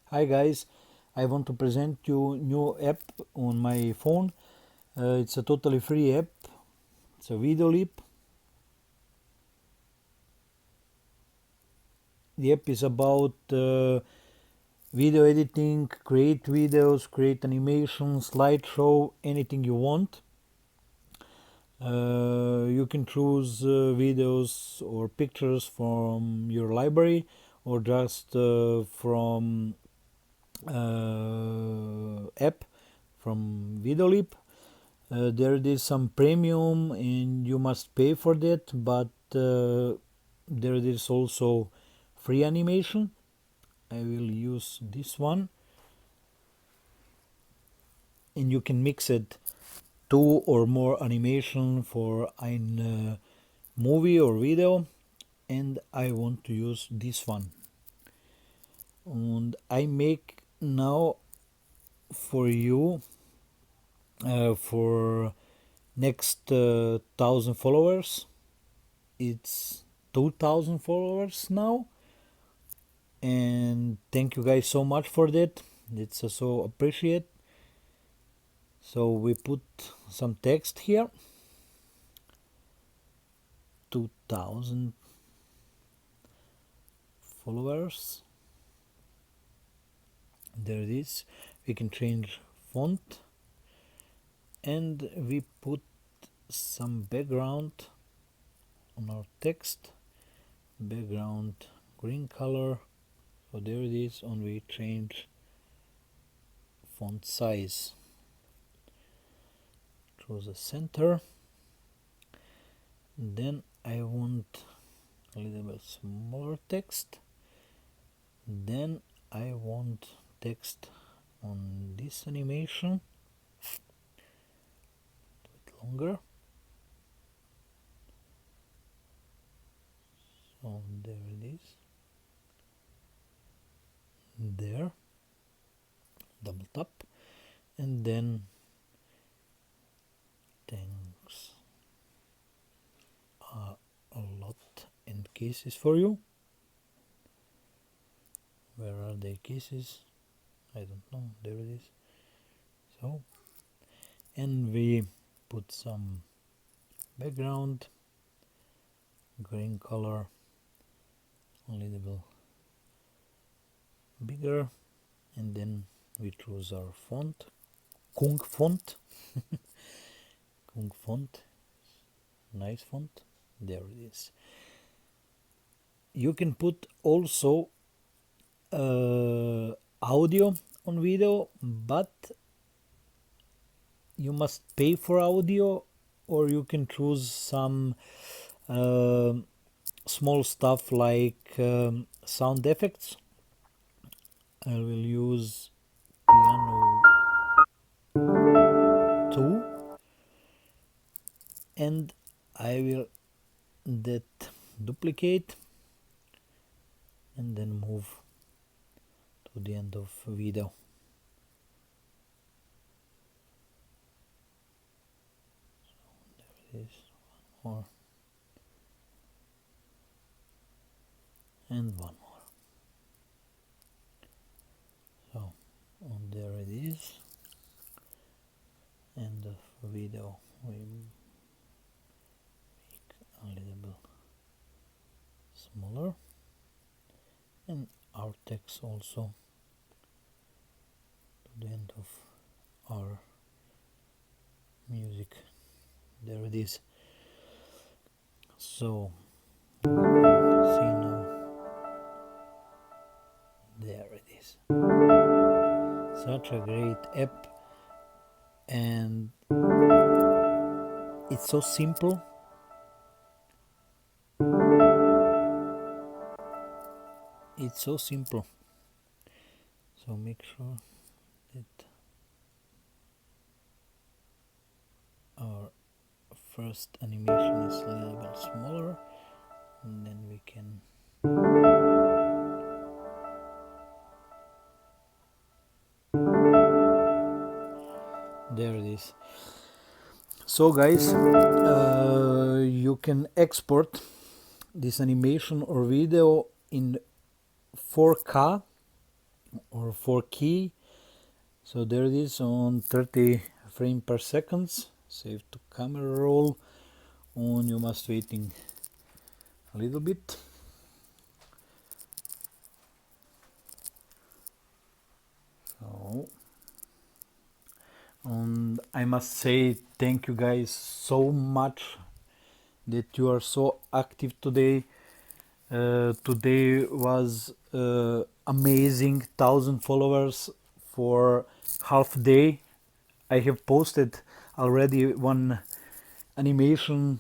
Hi guys, I want to present you new app on my phone. It's a totally free app. It's a videoleap. The app is about video editing, create videos, create animations, slideshow, anything you want. You can choose videos or pictures from your library or just from app from videoleap. There is some premium and you must pay for that, but there is also free animation. I will use this one, and you can mix it two or more animation for a movie or video, and I want to use this one. And I make now for you for next 1000 followers. It's 2000 followers now, and thank you guys so much for that. It's so appreciate. So we put some text here. 2000 followers, there it is. We can change font, and we put some background on our text, background green color. So there it is, and we change font size, choose the center. Then I want a little bit smaller text. Then I want text on this animation a bit longer. So there it is. There, double tap, and then thanks a lot and cases for you. Where are the cases? I don't know. There it is. So, and we put some background green color, a little bit bigger, and then we choose our font, Kung font. Kung font, nice font. There it is. You can put also audio on video, but you must pay for audio, or you can choose some small stuff like sound effects. I will use piano 2, and I will that duplicate and then move to the end of video. So there it is, one more and one more. So and there it is, end of video. We make a little bit smaller, and our text also to the end of our music. There it is. So we can see now. There it is. Such a great app, and it's so simple. It's so simple. So make sure that our first animation is a little bit smaller, and then we can there it is. So guys, you can export this animation or video in 4K or 4K. So there it is on 30 frames per second. Save to camera roll, and you must waiting a little bit. So, and I must say thank you guys so much that you are so active today. Today was amazing, 1,000 followers for half day. I have posted already one animation,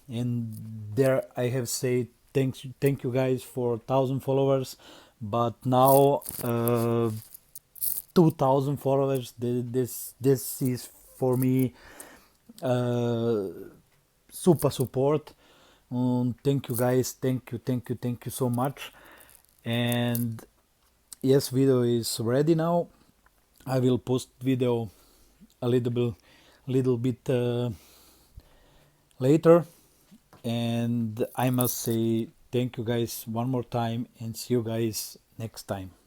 and there I have said thank you guys for 1,000 followers. But now 2,000 followers. This is for me uh, super support. Thank you guys. Thank you so much. And yes, video is ready now. I will post video a little bit later. And I must say thank you guys one more time, and see you guys next time.